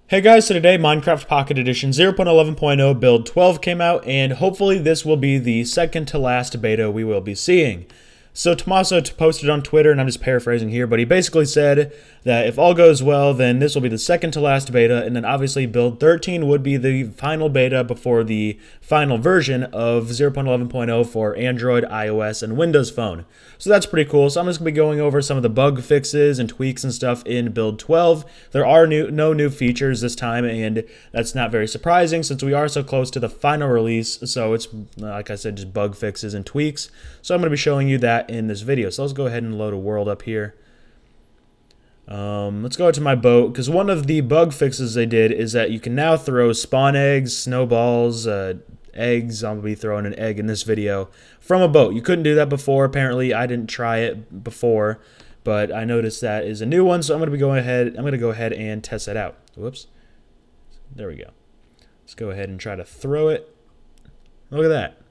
Hey guys, so today Minecraft Pocket Edition 0.11.0 build 12 came out, and hopefully this will be the second to last beta we will be seeing. So Tommaso posted on Twitter, and I'm just paraphrasing here, but he basically said that if all goes well, then this will be the second to last beta, and then obviously build 13 would be the final beta before the final version of 0.11.0 for Android, iOS, and Windows Phone. So that's pretty cool. So I'm just going to be going over some of the bug fixes and tweaks and stuff in build 12. There are no new features this time, and that's not very surprising since we are so close to the final release. So it's, like I said, just bug fixes and tweaks. So I'm going to be showing you that in this video. So let's go ahead and load a world up here. Let's go to my boat, because one of the bug fixes they did is that you can now throw spawn eggs, snowballs, eggs. I'll be throwing an egg in this video from a boat. You couldn't do that before. Apparently, I didn't try it before, but I noticed that is a new one. So I'm going to be going ahead. I'm going to go ahead and test that out. Whoops. There we go. Let's go ahead and try to throw it. Look at that.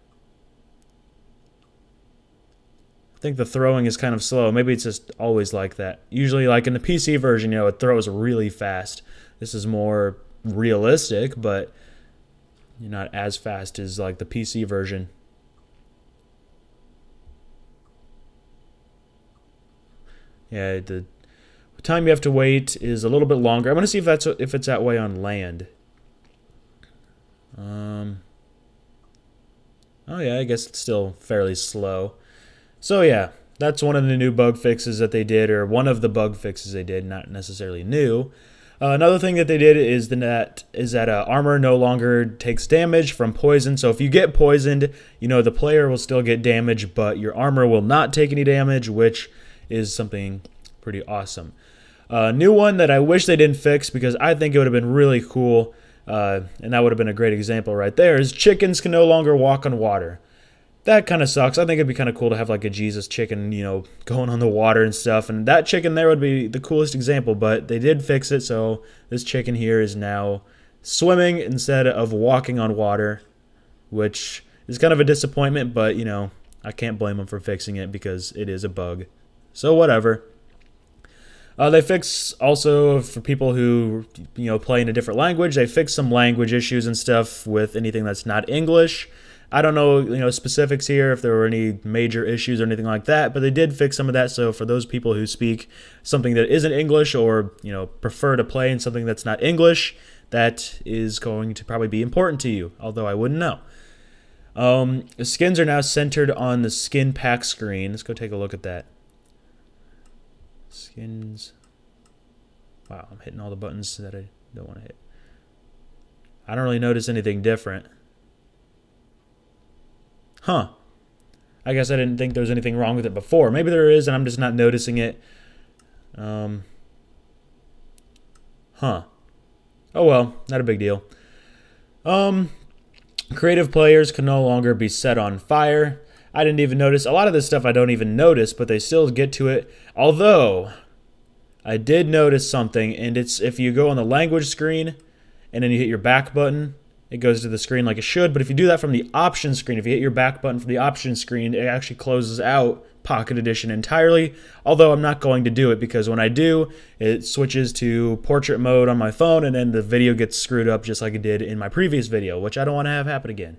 I think the throwing is kind of slow. Maybe it's just always like that. Usually, like in the PC version, you know, it throws really fast. This is more realistic, but you're not as fast as like the PC version. Yeah, the time you have to wait is a little bit longer. I'm gonna see if it's that way on land. Oh yeah, I guess it's still fairly slow. So yeah, that's one of the new bug fixes that they did, or one of the bug fixes they did, not necessarily new. Another thing that they did is that armor no longer takes damage from poison. So if you get poisoned, you know, the player will still get damage, but your armor will not take any damage, which is something pretty awesome. New one that I wish they didn't fix, because I think it would have been really cool, and that would have been a great example right there, is chickens can no longer walk on water. That kind of sucks. I think it'd be kind of cool to have like a Jesus chicken, you know, going on the water and stuff. And that chicken there would be the coolest example, but they did fix it. So this chicken here is now swimming instead of walking on water, which is kind of a disappointment, but you know, I can't blame them for fixing it because it is a bug. So whatever. They fix also for people who, you know, play in a different language. They fix some language issues and stuff with anything that's not English. I don't know, you know, specifics here, if there were any major issues or anything like that, but they did fix some of that. So for those people who speak something that isn't English, or, you know, prefer to play in something that's not English, that is going to probably be important to you, although I wouldn't know. The skins are now centered on the skin pack screen. Let's go take a look at that. Skins. Wow, I'm hitting all the buttons that I don't want to hit. I don't really notice anything different. Huh. I guess I didn't think there was anything wrong with it before. Maybe there is, and I'm just not noticing it. Huh. Oh well, not a big deal. Creative players can no longer be set on fire. I didn't even notice. A lot of this stuff I don't even notice, but they still get to it. Although, I did notice something, and it's if you go on the language screen, and then you hit your back button, it goes to the screen like it should. But if you do that from the options screen, if you hit your back button from the options screen, it actually closes out Pocket Edition entirely. Although I'm not going to do it, because when I do, it switches to portrait mode on my phone, and then the video gets screwed up just like it did in my previous video, which I don't want to have happen again.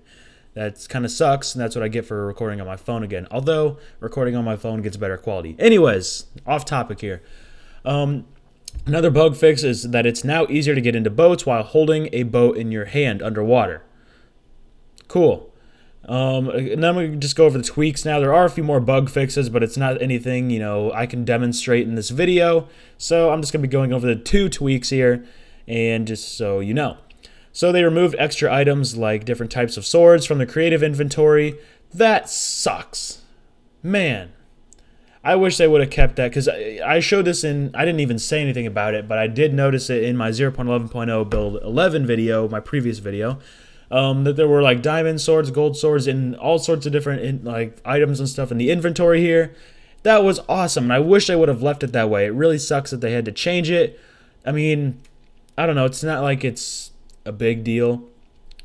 That kind of sucks, and that's what I get for recording on my phone again. Although, recording on my phone gets better quality. Anyways, off topic here. Another bug fix is that it's now easier to get into boats while holding a boat in your hand underwater. Cool. And then I'm going to just go over the tweaks now. There are a few more bug fixes, but it's not anything, you know, I can demonstrate in this video. So I'm just going to be going over the 2 tweaks here, and just so you know. So they removed extra items like different types of swords from the creative inventory. That sucks. Man. I wish they would have kept that, because I showed this in, I didn't even say anything about it, but I did notice it in my 0.11.0 build 11 video, my previous video, that there were like diamond swords, gold swords, and all sorts of different like items and stuff in the inventory here. That was awesome, and I wish they would have left it that way. It really sucks that they had to change it. I mean, I don't know, it's not like it's a big deal,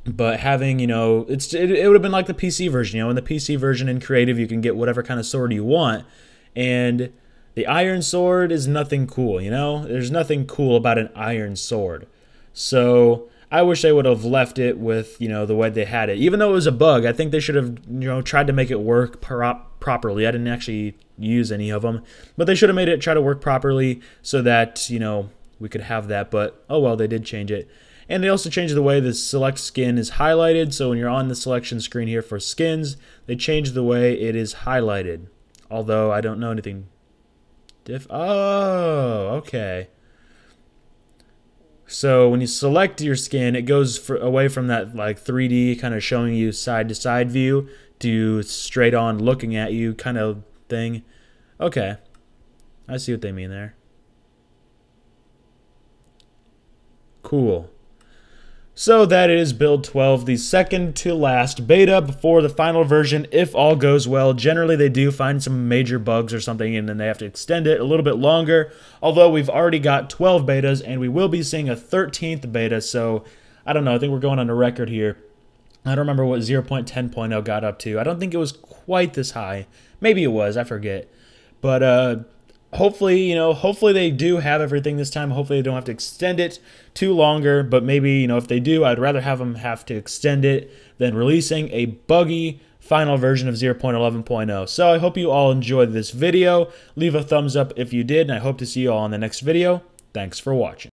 but having, you know, it would have been like the PC version. You know, in the PC version in creative, you can get whatever kind of sword you want. And the iron sword is nothing cool, you know? There's nothing cool about an iron sword. So I wish they would have left it with, the way they had it. Even though it was a bug, I think they should have, tried to make it work properly. I didn't actually use any of them, but they should have made it try to work properly so that, we could have that. But oh well, they did change it. And they also changed the way the select skin is highlighted. So when you're on the selection screen here for skins, they changed the way it is highlighted. Although I don't know anything. Oh, okay. So when you select your skin, it goes away from that like 3D kind of showing you side to side view to straight on looking at you kind of thing. Okay. I see what they mean there. Cool. So that is build 12, the second to last beta before the final version, if all goes well. Generally, they do find some major bugs or something, and then they have to extend it a little bit longer. Although we've already got 12 betas, and we will be seeing a 13th beta, so I don't know. I think we're going on a record here. I don't remember what 0.10.0 got up to. I don't think it was quite this high. Maybe it was. I forget. But hopefully, hopefully they do have everything this time. Hopefully they don't have to extend it too longer. But maybe, if they do, I'd rather have them have to extend it than releasing a buggy final version of 0.11.0. So I hope you all enjoyed this video. Leave a thumbs up if you did, and I hope to see you all in the next video. Thanks for watching.